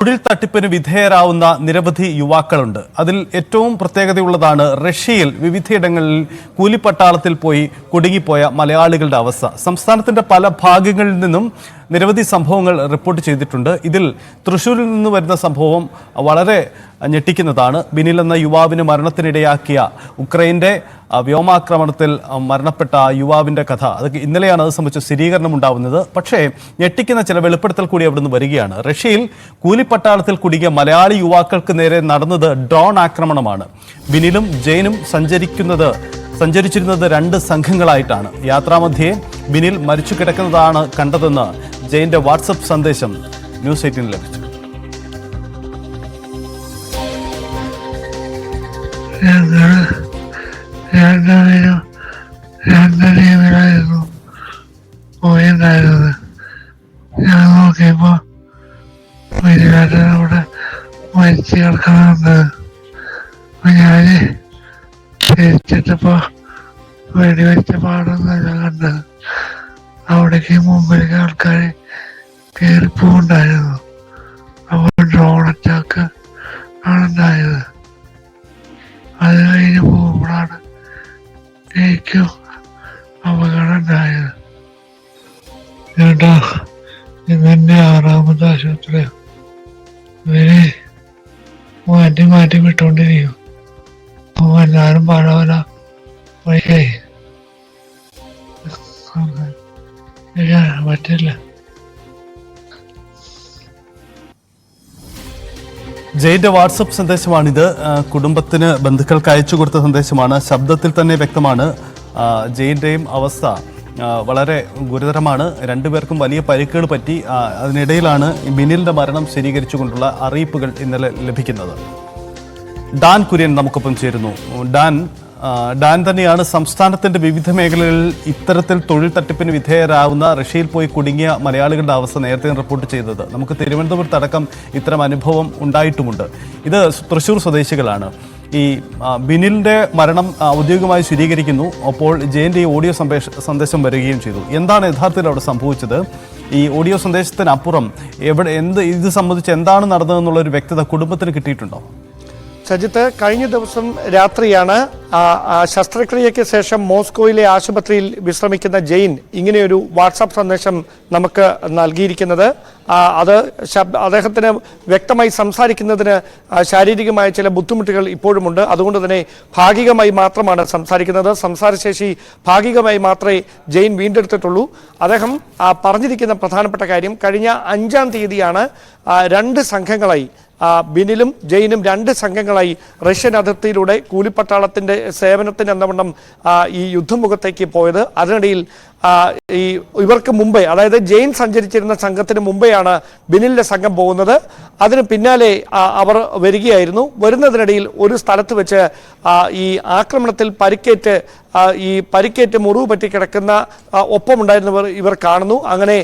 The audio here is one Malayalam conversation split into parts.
തൊഴിൽ തട്ടിപ്പിന് വിധേയരാവുന്ന നിരവധി യുവാക്കളുണ്ട്. അതിൽ ഏറ്റവും പ്രത്യേകതയുള്ളതാണ് റഷ്യയിൽ വിവിധയിടങ്ങളിൽ കൂലിപ്പട്ടാളത്തിൽ പോയി കുടുങ്ങിപ്പോയ മലയാളികളുടെ അവസ്ഥ. സംസ്ഥാനത്തിന്റെ പല ഭാഗങ്ങളിൽ നിന്നും നിരവധി സംഭവങ്ങൾ റിപ്പോർട്ട് ചെയ്തിട്ടുണ്ട്. ഇതിൽ തൃശ്ശൂരിൽ നിന്ന് വരുന്ന സംഭവം വളരെ ഞെട്ടിക്കുന്നതാണ്. ബിനിൽ എന്ന യുവാവിന് മരണത്തിനിടയാക്കിയ ഉക്രൈൻ്റെ വ്യോമാക്രമണത്തിൽ മരണപ്പെട്ട യുവാവിൻ്റെ കഥ. അത് ഇന്നലെയാണ് അത് സംബന്ധിച്ച് സ്ഥിരീകരണം ഉണ്ടാവുന്നത്. പക്ഷേ ഞെട്ടിക്കുന്ന ചില വെളിപ്പെടുത്തൽ കൂടി അവിടുന്ന് വരികയാണ്. റഷ്യയിൽ കൂലിപ്പട്ടാളത്തിൽ കുടുങ്ങിയ മലയാളി യുവാക്കൾക്ക് നേരെ നടന്നത് ഡ്രോൺ ആക്രമണമാണ്. ബിനിലും ജെയിനും സഞ്ചരിച്ചിരുന്നത് രണ്ട് സംഘങ്ങളായിട്ടാണ്. യാത്രാമധ്യേ ബിനിൽ മരിച്ചു കിടക്കുന്നതാണ് കണ്ടതെന്ന് ജെയിന്റെ വാട്സപ്പ് സന്ദേശം ന്യൂസ് 18 ലഭിച്ചു. പോയിണ്ടായിരുന്നത്. ഞാൻ നോക്കിയപ്പോ അവിടെ മരിച്ചു കിടക്കണുണ്ട്. ഞാന് തിരിച്ചിട്ടപ്പോ വെടിവെച്ച പാടൊന്നല്ല കണ്ടത്. അവിടേക്ക് മുമ്പിലേക്ക് ആൾക്കാർ കയറിപ്പോണ്ടായിരുന്നു. അപ്പോൾ ഡ്രോൺ അറ്റാക്ക് ആണുണ്ടായത്. അത് കഴിഞ്ഞ് പോകുമ്പോഴാണ് എനിക്കും അപകടം ഉണ്ടായത്. ചേട്ടാ, ഇതെന്റെ 6ാമത്തെ ആശുപത്രിയാണ്. ഇവര് മാറ്റി വിട്ടോണ്ടിരിക്കും. എല്ലാരും പല വഴിയായി പറ്റില്ല. ജെയിന്റെ വാട്സപ്പ് സന്ദേശമാണിത്. കുടുംബത്തിന് ബന്ധുക്കൾക്ക് അയച്ചു കൊടുത്ത സന്ദേശമാണ്. ശബ്ദത്തിൽ തന്നെ വ്യക്തമാണ് ജെയിന്റെയും അവസ്ഥ വളരെ ഗുരുതരമാണ്. രണ്ടുപേർക്കും വലിയ പരിക്കുകൾ പറ്റി. അതിനിടയിലാണ് ബിനിലിന്റെ മരണം സ്ഥിരീകരിച്ചുകൊണ്ടുള്ള അറിയിപ്പുകൾ ഇന്നലെ ലഭിക്കുന്നത്. ഡാൻ കുര്യൻ നമുക്കൊപ്പം ചേരുന്നു. ഡാൻ തന്നെയാണ് സംസ്ഥാനത്തിന്റെ വിവിധ മേഖലകളിൽ ഇത്തരത്തിൽ തൊഴിൽ തട്ടിപ്പിന് വിധേയരാകുന്ന റഷ്യയിൽ പോയി കുടുങ്ങിയ മലയാളികളുടെ അവസ്ഥ നേരത്തെ റിപ്പോർട്ട് ചെയ്തത്. നമുക്ക് തിരുവനന്തപുരത്തടക്കം ഇത്തരം അനുഭവം ഉണ്ടായിട്ടുമുണ്ട്. ഇത് തൃശ്ശൂർ സ്വദേശികളാണ്. ഈ ബിനിലിന്റെ മരണം ഔദ്യോഗികമായി സ്ഥിരീകരിക്കുന്നു. അപ്പോൾ ജെയിന്റെ ഈ ഓഡിയോ സന്ദേശം വരികയും ചെയ്തു. എന്താണ് യഥാർത്ഥത്തിൽ അവിടെ സംഭവിച്ചത്? ഈ ഓഡിയോ സന്ദേശത്തിനപ്പുറം ഇത് സംബന്ധിച്ച് എന്താണ് നടന്നതെന്നുള്ളൊരു വ്യക്തത കുടുംബത്തിന് കിട്ടിയിട്ടുണ്ടോ? സജിത്ത്, കഴിഞ്ഞ ദിവസം രാത്രിയാണ് ശസ്ത്രക്രിയയ്ക്ക് ശേഷം മോസ്കോയിലെ ആശുപത്രിയിൽ വിശ്രമിക്കുന്ന ജെയിൻ ഇങ്ങനെയൊരു വാട്സാപ്പ് സന്ദേശം നമുക്ക് നൽകിയിരിക്കുന്നത്. അത് അദ്ദേഹത്തിന് വ്യക്തമായി സംസാരിക്കുന്നതിന് ശാരീരികമായ ചില ബുദ്ധിമുട്ടുകൾ ഇപ്പോഴുമുണ്ട്. അതുകൊണ്ട് തന്നെ ഭാഗികമായി മാത്രമാണ് സംസാരിക്കുന്നത്. സംസാരശേഷി ഭാഗികമായി മാത്രമേ ജെയിൻ വീണ്ടെടുത്തിട്ടുള്ളൂ. അദ്ദേഹം പറഞ്ഞിരിക്കുന്ന പ്രധാനപ്പെട്ട കാര്യം, കഴിഞ്ഞ 5-ാം തീയതിയാണ് 2 സംഘങ്ങളായി ബിനിലും ജെയിനും 2 സംഘങ്ങളായി റഷ്യൻ അതിർത്തിയിലൂടെ കൂലിപ്പട്ടാളത്തിന്റെ സേവനത്തിന് എന്നവണ്ണം ഈ യുദ്ധമുഖത്തേക്ക് പോയത്. അതിനിടയിൽ ഇവർക്ക് മുമ്പേ, അതായത് ജെയിൻ സഞ്ചരിച്ചിരുന്ന സംഘത്തിന് മുമ്പെയാണ് ബിനിലിന്റെ സംഘം പോകുന്നത്. അതിന് പിന്നാലെ അവർ വരികയായിരുന്നു. വരുന്നതിനിടയിൽ ഒരു സ്ഥലത്ത് വെച്ച് ഈ ആക്രമണത്തിൽ പരിക്കേറ്റ് മുറിവ് പറ്റി കിടക്കുന്ന ഒപ്പമുണ്ടായിരുന്നവർ ഇവർ കാണുന്നു. അങ്ങനെ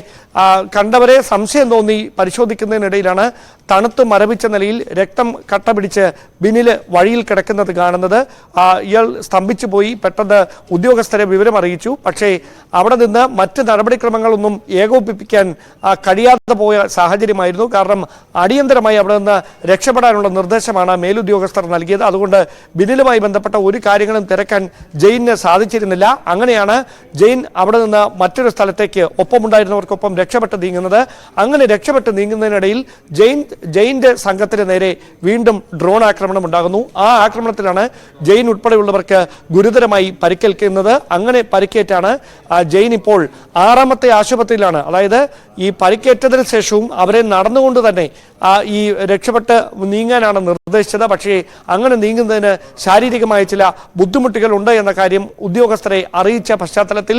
കണ്ടവരെ സംശയം തോന്നി പരിശോധിക്കുന്നതിനിടയിലാണ് തണുത്ത് മരവിച്ച നിലയിൽ രക്തം കട്ട പിടിച്ച് ബിനിൽ വഴിയിൽ കിടക്കുന്നത് കാണുന്നത്. ഇയാൾ സ്തംഭിച്ചു പോയി. പെട്ടെന്ന് ഉദ്യോഗസ്ഥരെ വിവരം അറിയിച്ചു. പക്ഷേ അവിടെ നിന്ന് മറ്റ് നടപടിക്രമങ്ങളൊന്നും ഏകോപിപ്പിക്കാൻ കഴിയാതെ പോയ സാഹചര്യമായിരുന്നു. കാരണം അടിയന്തരമായി അവിടെ നിന്ന് രക്ഷപ്പെടാനുള്ള നിർദ്ദേശമാണ് മേലുദ്യോഗസ്ഥർ നൽകിയത്. അതുകൊണ്ട് ബിനിലുമായി ബന്ധപ്പെട്ട ഒരു കാര്യങ്ങളും തിരക്കാൻ ജെയിന് സാധിച്ചിരുന്നില്ല. അങ്ങനെയാണ് ജെയിൻ അവിടെ നിന്ന് മറ്റൊരു സ്ഥലത്തേക്ക് ഒപ്പമുണ്ടായിരുന്നവർക്കൊപ്പം രക്ഷപ്പെട്ട് നീങ്ങുന്നത്. അങ്ങനെ രക്ഷപ്പെട്ട് നീങ്ങുന്നതിനിടയിൽ ജെയിന്റെ സംഘത്തിന് നേരെ വീണ്ടും ഡ്രോൺ ആക്രമണം ഉണ്ടാകുന്നു. ആ ആക്രമണത്തിലാണ് ജെയിൻ ഉൾപ്പെടെയുള്ളവർക്ക് ഗുരുതരമായി പരിക്കേൽക്കുന്നത്. അങ്ങനെ പരിക്കേറ്റാണ് ജെയിൻ ഇപ്പോൾ 6ാമത്തെ ആശുപത്രിയിലാണ്. അതായത് ഈ പരിക്കേറ്റതിന് ശേഷവും അവരെ നടന്നുകൊണ്ട് തന്നെ ഈ രക്ഷപ്പെട്ട് നീങ്ങാനാണ് നിർദ്ദേശിച്ചത്. പക്ഷേ അങ്ങനെ നീങ്ങുന്നതിന് ശാരീരികമായ ചില ബുദ്ധിമുട്ടുകൾ ഉണ്ട് എന്ന കാര്യം ഉദ്യോഗസ്ഥരെ അറിയിച്ച പശ്ചാത്തലത്തിൽ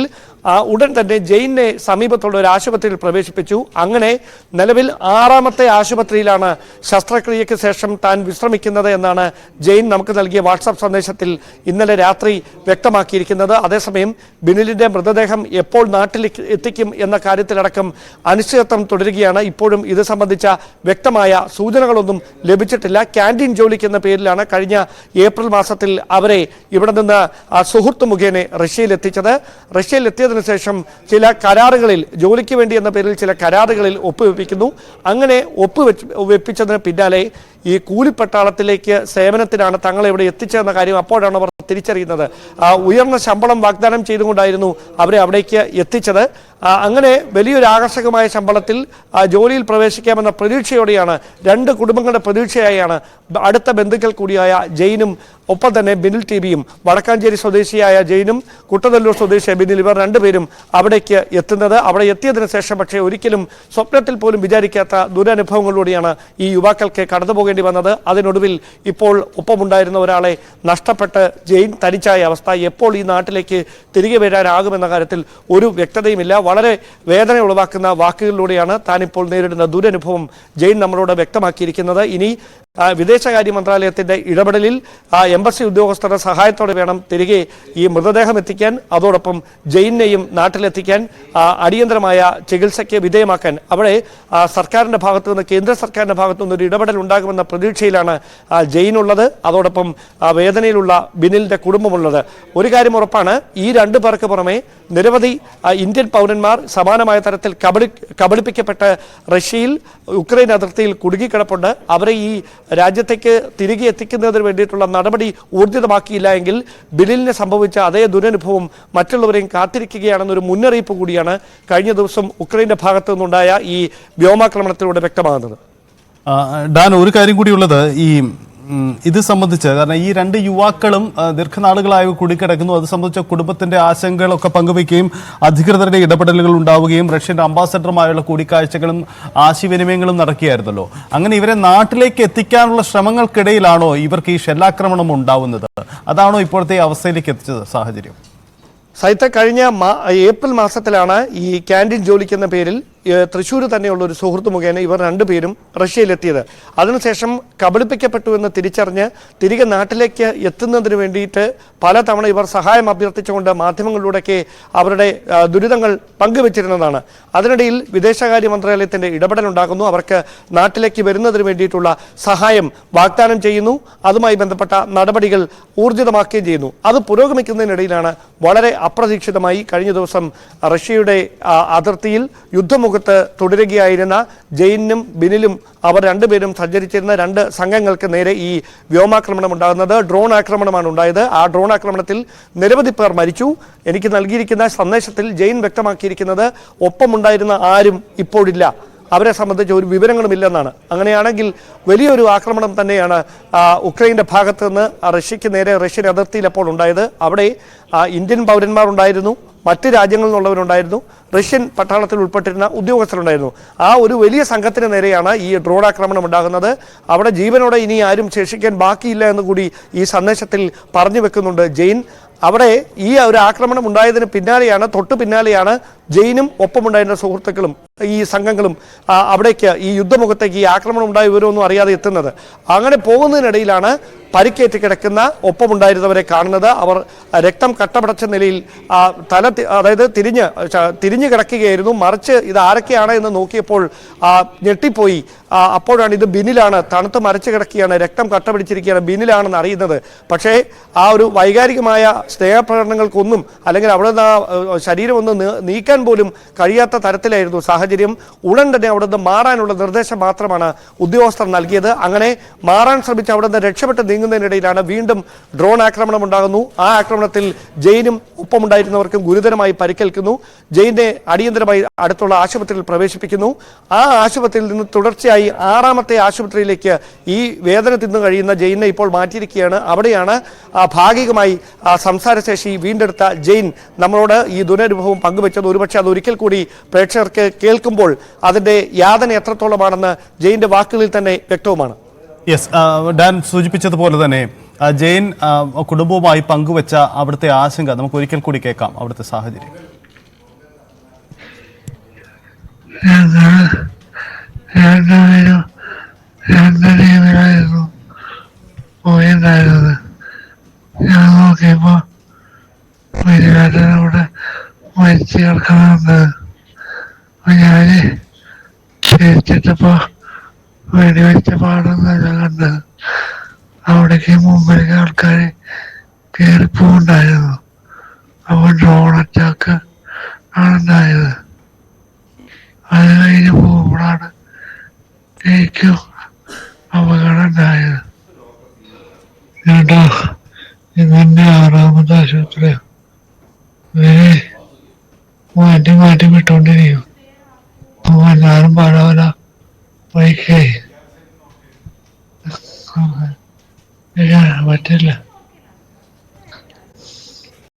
ഉടൻ തന്നെ ജെയിനെ സമീപത്തുള്ള ഒരു ആശുപത്രിയിൽ പ്രവേശിപ്പിച്ചു. അങ്ങനെ നിലവിൽ 6ാമത്തെ ആശുപത്രിയിലാണ് ശസ്ത്രക്രിയയ്ക്ക് ശേഷം താൻ വിശ്രമിക്കുന്നത് എന്നാണ് ജെയിൻ നമുക്ക് നൽകിയ വാട്സാപ്പ് സന്ദേശത്തിൽ ഇന്നലെ രാത്രി വ്യക്തമാക്കിയിരിക്കുന്നത്. അതേസമയം ബിനിലിന്റെ മൃതദേഹം എപ്പോൾ നാട്ടിൽ എത്തിക്കും എന്ന കാര്യത്തിലടക്കം അനിശ്ചിതത്വം തുടരുകയാണ്. ഇപ്പോഴും ഇത് സംബന്ധിച്ച വ്യക്തമായ വ്യക്തമായ സൂചനകളൊന്നും ലഭിച്ചിട്ടില്ല. ക്യാൻറ്റീൻ ജോലിക്ക് എന്ന പേരിലാണ് കഴിഞ്ഞ ഏപ്രിൽ മാസത്തിൽ അവരെ ഇവിടെ നിന്ന് സുഹൃത്ത് മുഖേന റഷ്യയിൽ എത്തിച്ചത്. റഷ്യയിൽ എത്തിയതിനു ശേഷം ചില കരാറുകളിൽ ജോലിക്ക് വേണ്ടി എന്ന പേരിൽ ചില കരാറുകളിൽ ഒപ്പുവെപ്പിക്കുന്നു. അങ്ങനെ ഒപ്പുവെപ്പിച്ചതിന് പിന്നാലെ ഈ കൂലിപ്പട്ടാളത്തിലേക്ക് സേവനത്തിനാണ് തങ്ങളെ ഇവിടെ എത്തിച്ചതെന്ന കാര്യം അപ്പോഴാണ് അവർ തിരിച്ചറിയുന്നത്. ഉയർന്ന ശമ്പളം വാഗ്ദാനം ചെയ്തുകൊണ്ടായിരുന്നു അവരെ അവിടേക്ക് എത്തിച്ചത്. അങ്ങനെ വലിയൊരു ആകർഷകമായ ശമ്പളത്തിൽ ജോലിയിൽ പ്രവേശിക്കാമെന്ന പ്രതീക്ഷയോടെയാണ്, രണ്ട് കുടുംബങ്ങളുടെ പ്രതീക്ഷയായാണ് അടുത്ത ബന്ധുക്കൾ കൂടിയായ ജെയിനും ഒപ്പം തന്നെ ബിനിൽ ടിബിയും, വടക്കാഞ്ചേരി സ്വദേശിയായ ജെയിനും കുട്ടനല്ലൂർ സ്വദേശിയായ ബിനിൽ, ഇവർ രണ്ടുപേരും അവിടേക്ക് എത്തുന്നത്. അവിടെ എത്തിയതിനു ശേഷം പക്ഷേ ഒരിക്കലും സ്വപ്നത്തിൽ പോലും വിചാരിക്കാത്ത ദുരനുഭവങ്ങളിലൂടെയാണ് ഈ യുവാക്കൾക്ക് കടന്നു പോകേണ്ടി വന്നത്. അതിനൊടുവിൽ ഇപ്പോൾ ഒപ്പമുണ്ടായിരുന്ന ഒരാളെ നഷ്ടപ്പെട്ട് ജെയിൻ തനിച്ചായ അവസ്ഥ. എപ്പോൾ ഈ നാട്ടിലേക്ക് തിരികെ വരാനാകുമെന്ന കാര്യത്തിൽ ഒരു വ്യക്തതയുമില്ല. വളരെ വേദന ഉളവാക്കുന്ന വാക്കുകളിലൂടെയാണ് താനിപ്പോൾ നേരിടുന്ന ദുരനുഭവം ജെയിൻ നമ്മളോട് വ്യക്തമാക്കിയിരിക്കുന്നത്. ഇനി വിദേശകാര്യ മന്ത്രാലയത്തിന്റെ ഇടപെടലിൽ എംബസി ഉദ്യോഗസ്ഥരുടെ സഹായത്തോടെ വേണം തിരികെ ഈ മൃതദേഹം എത്തിക്കാൻ, അതോടൊപ്പം ജെയിനെയും നാട്ടിലെത്തിക്കാൻ, അടിയന്തരമായ ചികിത്സയ്ക്ക് വിധേയമാക്കാൻ. അവിടെ സർക്കാരിന്റെ ഭാഗത്തു നിന്ന്, കേന്ദ്ര സർക്കാരിന്റെ ഭാഗത്തു നിന്ന് ഒരു ഇടപെടൽ ഉണ്ടാകുമെന്ന പ്രതീക്ഷയിലാണ് ജെയിനുള്ളത്, അതോടൊപ്പം വേദനയിലുള്ള ബിനിലിന്റെ കുടുംബമുള്ളത്. ഒരു കാര്യം ഉറപ്പാണ്, ഈ രണ്ടു പേർക്ക് പുറമെ നിരവധി ഇന്ത്യൻ പൗരന്മാർ സമാനമായ തരത്തിൽ കബളിപ്പിക്കപ്പെട്ട് റഷ്യയിൽ യുക്രൈൻ അതിർത്തിയിൽ കുടുങ്ങിക്കിടപ്പുണ്ട്. അവരെ ഈ രാജ്യത്തേക്ക് തിരികെ എത്തിക്കുന്നതിന് വേണ്ടിയിട്ടുള്ള നടപടി ഊർജിതമാക്കിയില്ല എങ്കിൽ ബിനിലിന് സംഭവിച്ച അതേ ദുരനുഭവം മറ്റുള്ളവരെയും കാത്തിരിക്കുകയാണെന്നൊരു മുന്നറിയിപ്പ് കൂടിയാണ് കഴിഞ്ഞ ദിവസം ഉക്രൈന്റെ ഭാഗത്തു നിന്നുണ്ടായ ഈ വ്യോമാക്രമണത്തിലൂടെ വ്യക്തമാകുന്നത്. ഡാൻ, ഒരു കാര്യം കൂടിയുള്ളത്, ഇത് സംബന്ധിച്ച്, കാരണം ഈ രണ്ട് യുവാക്കളും ദീർഘനാളുകളായി കുടിക്കിടക്കുന്നു. അത് സംബന്ധിച്ച കുടുംബത്തിന്റെ ആശങ്കകളൊക്കെ പങ്കുവയ്ക്കുകയും അധികൃതരുടെ ഇടപെടലുകൾ ഉണ്ടാവുകയും റഷ്യൻ അംബാസഡറുമായുള്ള കൂടിക്കാഴ്ചകളും ആശയവിനിമയങ്ങളും നടക്കുകയായിരുന്നല്ലോ. അങ്ങനെ ഇവരെ നാട്ടിലേക്ക് എത്തിക്കാനുള്ള ശ്രമങ്ങൾക്കിടയിലാണോ ഇവർക്ക് ഈ ഷെല്ലാക്രമണം ഉണ്ടാവുന്നത്? അതാണോ ഇപ്പോഴത്തെ അവസ്ഥയിലേക്ക് എത്തിച്ചത് സാഹചര്യം? സൈത്ത, കഴിഞ്ഞ ഏപ്രിൽ മാസത്തിലാണ് ഈ ക്യാൻറ്റീൻ ജോലിക്കെന്ന പേരിൽ തൃശ്ശൂർ തന്നെയുള്ള ഒരു സുഹൃത്ത് മുഖേന ഇവർ രണ്ടുപേരും റഷ്യയിലെത്തിയത്. അതിനുശേഷം കബളിപ്പിക്കപ്പെട്ടു എന്ന് തിരിച്ചറിഞ്ഞ് തിരികെ നാട്ടിലേക്ക് എത്തുന്നതിന് വേണ്ടിയിട്ട് പലതവണ ഇവർ സഹായം അഭ്യർത്ഥിച്ചുകൊണ്ട് മാധ്യമങ്ങളിലൂടെയൊക്കെ അവരുടെ ദുരിതങ്ങൾ പങ്കുവച്ചിരുന്നതാണ്. അതിനിടയിൽ വിദേശകാര്യ മന്ത്രാലയത്തിൻ്റെ ഇടപെടലുണ്ടാകുന്നു. അവർക്ക് നാട്ടിലേക്ക് വരുന്നതിന് വേണ്ടിയിട്ടുള്ള സഹായം വാഗ്ദാനം ചെയ്യുന്നു. അതുമായി ബന്ധപ്പെട്ട നടപടികൾ ഊർജിതമാക്കുകയും ചെയ്യുന്നു. അത് പുരോഗമിക്കുന്നതിനിടയിലാണ് വളരെ അപ്രതീക്ഷിതമായി കഴിഞ്ഞ ദിവസം റഷ്യയുടെ അതിർത്തിയിൽ യുദ്ധമുഖത്ത് തുടരുകയായിരുന്ന ജെയിനും ബിനിലും അവർ രണ്ടുപേരും സഞ്ചരിച്ചിരുന്ന രണ്ട് സംഘങ്ങൾക്ക് നേരെ ഈ വ്യോമാക്രമണം ഉണ്ടാകുന്നത്. ഡ്രോൺ ആക്രമണമാണ് ഉണ്ടായത്. ആ ഡ്രോൺ ആക്രമണത്തിൽ നിരവധി പേർ മരിച്ചു. എനിക്ക് നൽകിയിരിക്കുന്ന സന്ദേശത്തിൽ ജെയിൻ വ്യക്തമാക്കിയിരിക്കുന്നത് ഒപ്പമുണ്ടായിരുന്ന ആരും ഇപ്പോഴില്ല, അവരെ സംബന്ധിച്ച് ഒരു വിവരങ്ങളുമില്ലെന്നാണ്. അങ്ങനെയാണെങ്കിൽ വലിയൊരു ആക്രമണം തന്നെയാണ് ഉക്രൈൻ്റെ ഭാഗത്ത് നിന്ന് റഷ്യക്ക് നേരെ, റഷ്യൻ അതിർത്തിയിൽ അപ്പോൾ ഉണ്ടായത്. അവിടെ ഇന്ത്യൻ പൗരന്മാർ ഉണ്ടായിരുന്നു, മറ്റ് രാജ്യങ്ങളിൽ നിന്നുള്ളവരുണ്ടായിരുന്നു, റഷ്യൻ പട്ടാളത്തിൽ ഉൾപ്പെട്ടിരുന്ന ഉദ്യോഗസ്ഥരുണ്ടായിരുന്നു. ആ ഒരു വലിയ സംഘത്തിന് നേരെയാണ് ഈ ഡ്രോൺ ആക്രമണം ഉണ്ടാകുന്നത്. അവിടെ ജീവനോടെ ഇനി ആരും ശേഷിക്കാൻ ബാക്കിയില്ല എന്ന് കൂടി ഈ സന്ദേശത്തിൽ പറഞ്ഞു വെക്കുന്നുണ്ട് ജെയിൻ. അവിടെ ഈ ഒരു ആക്രമണം ഉണ്ടായതിന് പിന്നാലെയാണ്, തൊട്ടു പിന്നാലെയാണ് ജെയിനും ഒപ്പമുണ്ടായിരുന്ന സുഹൃത്തുക്കളും ഈ സംഘങ്ങളും അവിടേക്ക്, ഈ യുദ്ധമുഖത്തേക്ക്, ഈ ആക്രമണം ഉണ്ടായ വിവരമൊന്നും അറിയാതെ എത്തുന്നത്. അങ്ങനെ പോകുന്നതിനിടയിലാണ് പരിക്കേറ്റ് കിടക്കുന്ന ഒപ്പമുണ്ടായിരുന്നവരെ കാണുന്നത്. അവർ രക്തം കട്ടപടച്ച നിലയിൽ അതായത് തിരിഞ്ഞു കിടക്കുകയായിരുന്നു. മറിച്ച് ഇത് ആരൊക്കെയാണ് എന്ന് നോക്കിയപ്പോൾ ഞെട്ടിപ്പോയി. അപ്പോഴാണ് ഇത് ബിനിലാണ്, തണുത്ത് മരച്ച് കിടക്കുകയാണ്, രക്തം കട്ടപിടിച്ചിരിക്കുകയാണ്, ബിനിലാണെന്ന് അറിയുന്നത്. പക്ഷേ ആ ഒരു വൈകാരികമായ സ്നേഹപ്രകടനങ്ങൾക്കൊന്നും, അല്ലെങ്കിൽ അവിടെ നിന്ന് ശരീരം ഒന്ന് നീക്കാൻ പോലും കഴിയാത്ത തരത്തിലായിരുന്നു സാഹചര്യം. ഉടൻ തന്നെ അവിടെ നിന്ന് മാറാനുള്ള നിർദ്ദേശം മാത്രമാണ് ഉദ്യോഗസ്ഥർ നൽകിയത്. അങ്ങനെ മാറാൻ ശ്രമിച്ച് അവിടെ നിന്ന് രക്ഷപ്പെട്ട് നീങ്ങുന്നതിനിടയിലാണ് വീണ്ടും ഡ്രോൺ ആക്രമണം ഉണ്ടാകുന്നു. ആ ആക്രമണത്തിൽ ജെയിനും ഒപ്പമുണ്ടായിരുന്നവർക്കും ഗുരുതരമായി പരിക്കേൽക്കുന്നു. ജെയിനെ അടിയന്തരമായി അടുത്തുള്ള ആശുപത്രിയിൽ പ്രവേശിപ്പിക്കുന്നു. ആ ആശുപത്രിയിൽ നിന്ന് തുടർച്ചയായി 6ാമത്തെ ആശുപത്രിയിലേക്ക് ഈ വേദന തിന്നു കഴിയുന്ന ജെയിനെ ഇപ്പോൾ മാറ്റിയിരിക്കുകയാണ്. അവിടെയാണ് ഭാഗികമായി സംസാരശേഷി വീണ്ടെടുത്ത ജെയിൻ നമ്മളോട് ഈ ദുരനുഭവം പങ്കുവെച്ചത്. ഒരുപക്ഷെ അത് ഒരിക്കൽ കൂടി പ്രേക്ഷകർക്ക് കേൾക്കുമ്പോൾ അതിന്റെ യാതന എത്രത്തോളമാണെന്ന് ജെയിന്റെ വാക്കുകളിൽ തന്നെ വ്യക്തവുമാണ്. യെസ്, ഡാൻ സൂചിപ്പിച്ചതുപോലെ തന്നെ ജെയിൻ കുടുംബവുമായി പങ്കുവെച്ച അവിടുത്തെ ആശങ്ക നമുക്ക് ഒരിക്കൽ കൂടി കേൾക്കാം. അവിടുത്തെ സാഹചര്യം. പോയിണ്ടായിരുന്നത്. ഞാൻ നോക്കിയപ്പോ പരികാരനവിടെ മരിച്ചു കിടക്കണമെന്ന്. ഞാന് തിരിച്ചിട്ടപ്പോ പാടുന്നല്ല കണ്ടത്. അവിടേക്ക് മുമ്പിലേക്ക് ആൾക്കാർ കയറിപ്പോണ്ടായിരുന്നു. അപ്പോൾ ഡ്രോൺ അറ്റാക്ക് ആണുണ്ടായത്. അത് കഴിഞ്ഞ് പോകുമ്പോഴാണ് എനിക്കും അപകടം ഉണ്ടായത്. കേട്ടോ, ഇതെന്റെ 6ാമത്തെ ആശുപത്രിയാണ്. ഇവര് മാറ്റി മാറ്റി വിട്ടോണ്ടിരിക്കും. എല്ലാരും പല ബൈക്കായി പറ്റില്ല.